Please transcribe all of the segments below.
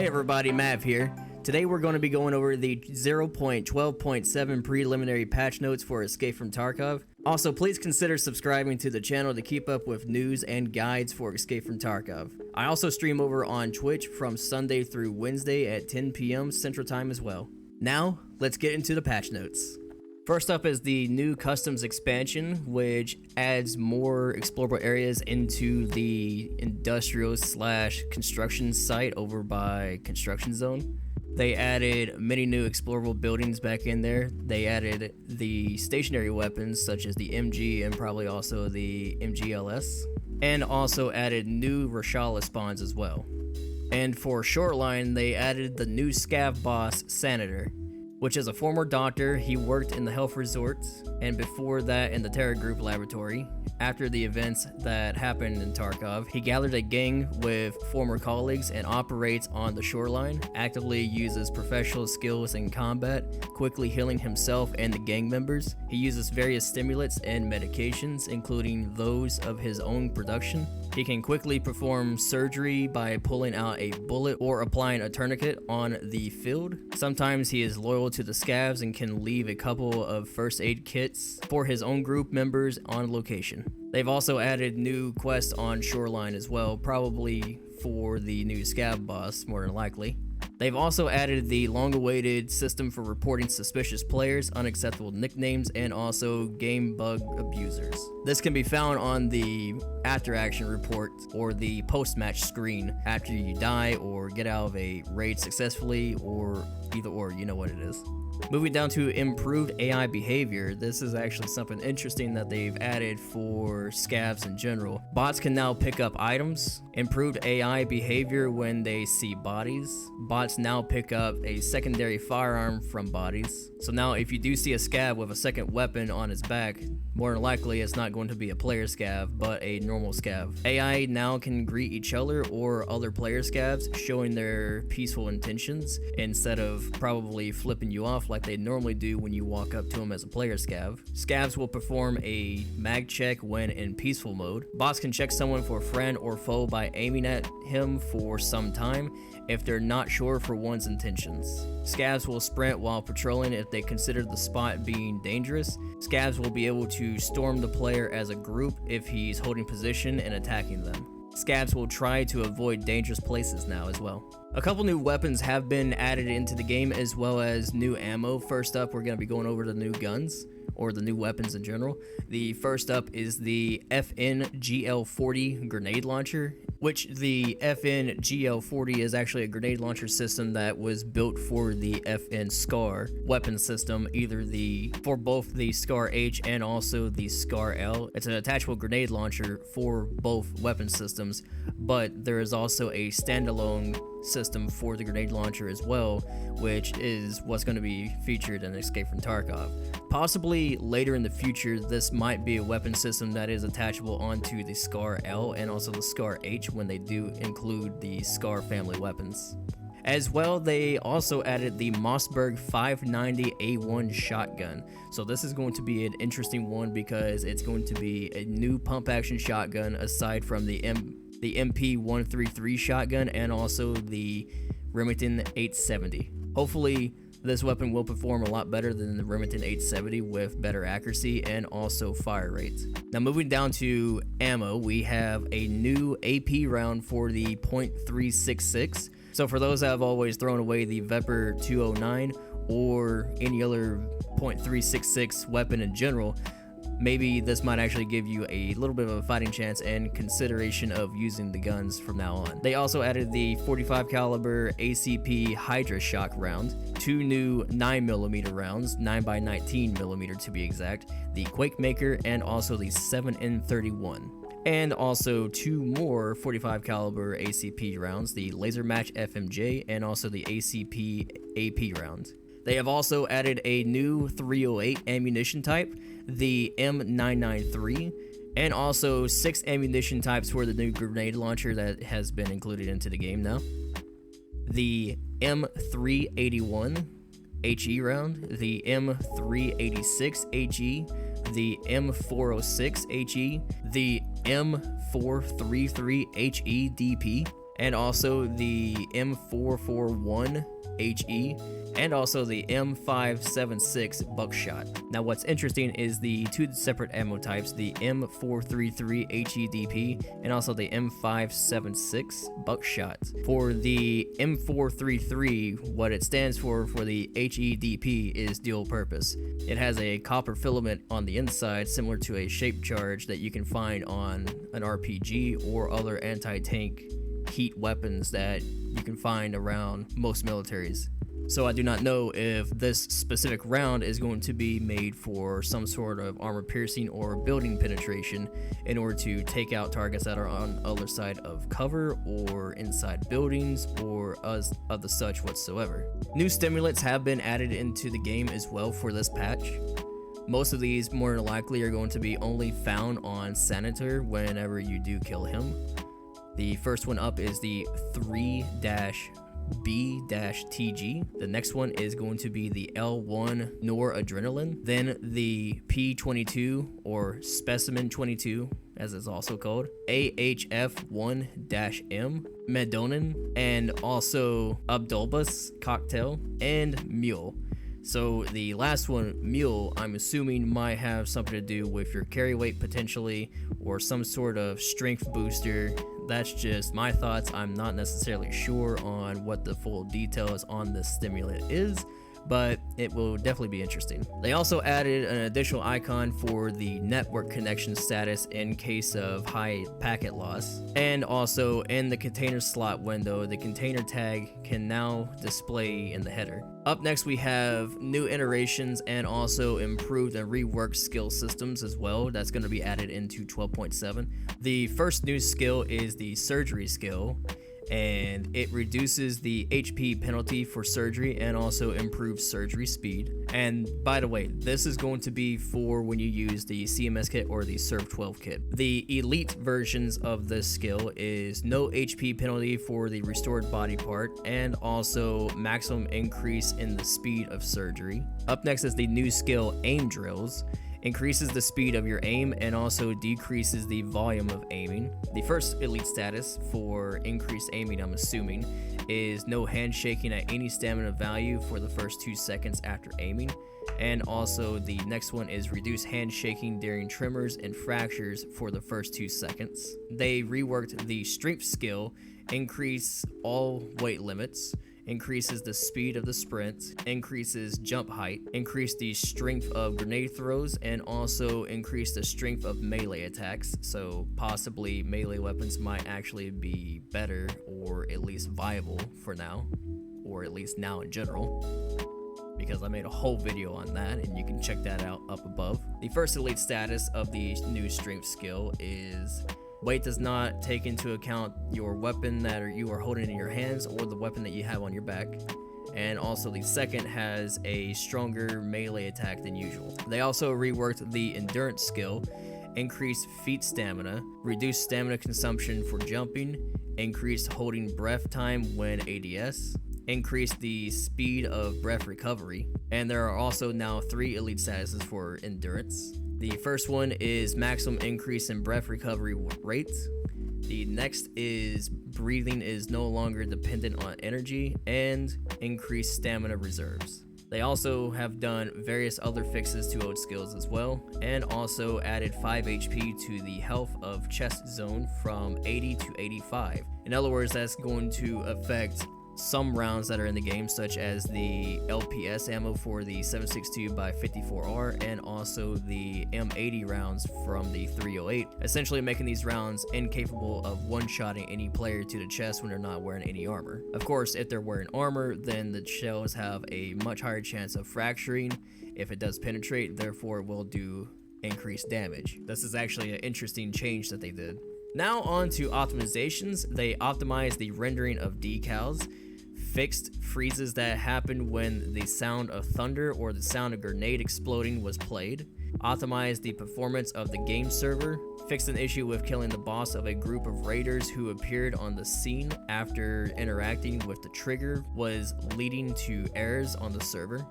everybody, Mav here. Today we're going to be going over the 0.12.7 preliminary patch notes for Escape from Tarkov. Also, please consider subscribing to the channel to keep up with news and guides for Escape from Tarkov. I also stream over on Twitch from Sunday through Wednesday at 10 p.m. Central Time as well. Now, let's get into the patch notes. First up is the new customs expansion, which adds more explorable areas into the industrial / construction site over by construction zone. They added many new explorable buildings back in there. They added the stationary weapons such as the MG and probably also the MGLS, and also added new Rashala spawns as well. And for Shoreline, they added the new Scav Boss Senator, which is a former doctor. He worked in the health resorts, and before that in the Terror Group laboratory. After the events that happened in Tarkov, he gathered a gang with former colleagues and operates on the shoreline, actively uses professional skills in combat, quickly healing himself and the gang members. He uses various stimulants and medications, including those of his own production. He can quickly perform surgery by pulling out a bullet or applying a tourniquet on the field. Sometimes he is loyal to the scavs and can leave a couple of first aid kits for his own group members on location. They've also added new quests on Shoreline as well, probably for the new Scav Boss, more than likely. They've also added the long-awaited system for reporting suspicious players, unacceptable nicknames, and also game bug abusers. This can be found on the after-action report or the post-match screen after you die or get out of a raid successfully, or either or, you know what it is. Moving down to improved AI behavior, this is actually something interesting that they've added for scavs in general. Bots can now pick up items, improved AI behavior when they see bodies. Bots now pick up a secondary firearm from bodies. So now if you do see a scav with a second weapon on his back, more than likely it's not going to be a player scav, but a normal scav. AI now can greet each other or other player scavs, showing their peaceful intentions instead of probably flipping you off like they normally do when you walk up to them as a player scav. Scavs will perform a mag check when in peaceful mode. Bots can check someone for friend or foe by aiming at him for some time if they're not sure for one's intentions. Scavs will sprint while patrolling if they consider the spot being dangerous. Scavs will be able to storm the player as a group if he's holding position and attacking them. Scavs will try to avoid dangerous places now as well. A couple new weapons have been added into the game, as well as new ammo. First up, we're going to be going over the new guns, or the new weapons in general. The first up is the FN-GL40 grenade launcher, which the FN-GL40 is actually a grenade launcher system that was built for the FN SCAR weapon system, for both the SCAR H and also the SCAR L. It's an attachable grenade launcher for both weapon systems, but there is also a standalone system for the grenade launcher as well, which is what's going to be featured in Escape from Tarkov. Possibly later in the future, this might be a weapon system that is attachable onto the SCAR L and also the SCAR H when they do include the SCAR family weapons. As well, they also added the Mossberg 590A1 shotgun. So this is going to be an interesting one because it's going to be a new pump action shotgun aside from the MP133 shotgun and also the Remington 870. Hopefully this weapon will perform a lot better than the Remington 870 with better accuracy and also fire rate. Now moving down to ammo, we have a new AP round for the .366. So for those that have always thrown away the Vepr 209 or any other .366 weapon in general, maybe this might actually give you a little bit of a fighting chance and consideration of using the guns from now on. They also added the 45 caliber ACP Hydra Shock round, two new 9mm rounds, 9x19mm to be exact, the Quake Maker, and also the 7N31. And also two more 45 caliber ACP rounds, the Laser Match FMJ and also the ACP AP round. They have also added a new 308 ammunition type, the M993, and also 6 ammunition types for the new grenade launcher that has been included into the game now. The M381 HE round, the M386 HE, the M406 HE, the M433 HE DP, and also the M441 HE, and also the M576 buckshot. Now what's interesting is the two separate ammo types, the M433 HEDP and also the M576 buckshot. For the M433, what it stands for the HEDP is dual purpose. It has a copper filament on the inside similar to a shape charge that you can find on an RPG or other anti-tank heat weapons that you can find around most militaries. So I do not know if this specific round is going to be made for some sort of armor piercing or building penetration in order to take out targets that are on the other side of cover or inside buildings or of the such whatsoever. New stimulants have been added into the game as well for this patch. Most of these more than likely are going to be only found on Senator whenever you do kill him. The first one up is the 3-B-TG. The next one is going to be the L1 Noradrenaline. Then the P22 or Specimen 22, as it's also called, AHF1-M, Medonin, and also Abdulbus Cocktail, and Mule. So the last one, Mule, I'm assuming might have something to do with your carry weight potentially, or some sort of strength booster. That's just my thoughts. I'm not necessarily sure on what the full details on this stimulant is, but it will definitely be interesting. They also added an additional icon for the network connection status in case of high packet loss. And also in the container slot window, the container tag can now display in the header. Up next, we have new iterations and also improved and reworked skill systems as well. That's going to be added into 12.7. The first new skill is the surgery skill, and it reduces the HP penalty for surgery and also improves surgery speed. And by the way, this is going to be for when you use the CMS kit or the Serv 12 kit. The elite versions of this skill is no HP penalty for the restored body part and also maximum increase in the speed of surgery. Up next is the new skill Aim Drills. Increases the speed of your aim and also decreases the volume of aiming. The first elite status for increased aiming, I'm assuming, is no handshaking at any stamina value for the first 2 seconds after aiming. And also the next one is reduce handshaking during tremors and fractures for the first 2 seconds. They reworked the strength skill, increase all weight limits, increases the speed of the sprint, increases jump height, increase the strength of grenade throws, and also increase the strength of melee attacks. So possibly melee weapons might actually be better or at least viable for now, or at least now in general, because I made a whole video on that and you can check that out up above. The first elite status of the new strength skill is weight does not take into account your weapon that you are holding in your hands or the weapon that you have on your back. And also the second has a stronger melee attack than usual. They also reworked the endurance skill, increased feet stamina, reduced stamina consumption for jumping, increased holding breath time when ADS, increased the speed of breath recovery. And there are also now 3 elite statuses for endurance. The first one is maximum increase in breath recovery rate. The next is breathing is no longer dependent on energy, and increased stamina reserves. They also have done various other fixes to old skills as well, and also added 5 HP to the health of chest zone from 80 to 85. In other words, that's going to affect some rounds that are in the game, such as the LPS ammo for the 7.62x54R and also the M80 rounds from the 308, essentially making these rounds incapable of one-shotting any player to the chest when they're not wearing any armor. Of course, if they're wearing armor, then the shells have a much higher chance of fracturing if it does penetrate, therefore it will do increased damage. This is actually an interesting change that they did. Now on to optimizations. They optimized the rendering of decals, fixed freezes that happened when the sound of thunder or the sound of grenade exploding was played, optimized the performance of the game server, fixed an issue with killing the boss of a group of raiders who appeared on the scene after interacting with the trigger was leading to errors on the server,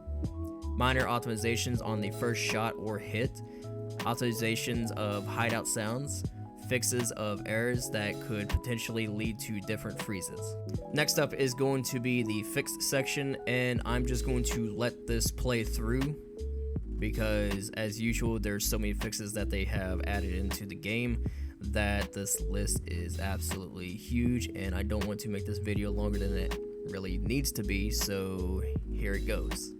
minor optimizations on the first shot or hit, optimizations of hideout sounds, fixes of errors that could potentially lead to different freezes. Next up is going to be the fixed section, and I'm just going to let this play through because as usual there's so many fixes that they have added into the game that this list is absolutely huge, and I don't want to make this video longer than it really needs to be, so here it goes.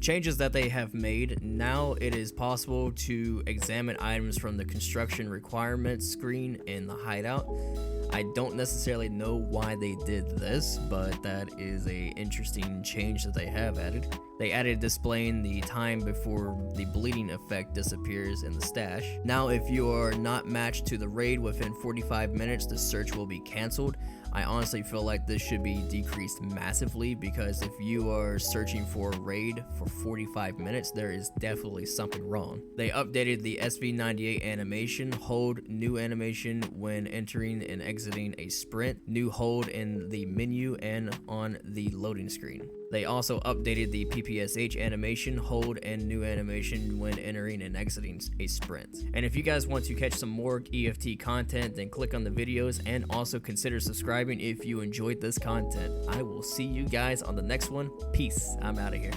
Changes that they have made: now it is possible to examine items from the construction requirements screen in the hideout. I don't necessarily know why they did this, but that is a interesting change that they have added. They added displaying the time before the bleeding effect disappears in the stash. Now if you are not matched to the raid within 45 minutes, the search will be cancelled. I honestly feel like this should be decreased massively, because if you are searching for a raid for 45 minutes, there is definitely something wrong. They updated the SV98 animation: hold new animation when entering and exiting a sprint, new hold in the menu and on the loading screen. They also updated the PPSH animation: hold and new animation when entering and exiting a sprint. And if you guys want to catch some more EFT content, then click on the videos and also consider subscribing if you enjoyed this content. I will see you guys on the next one. Peace. I'm out of here.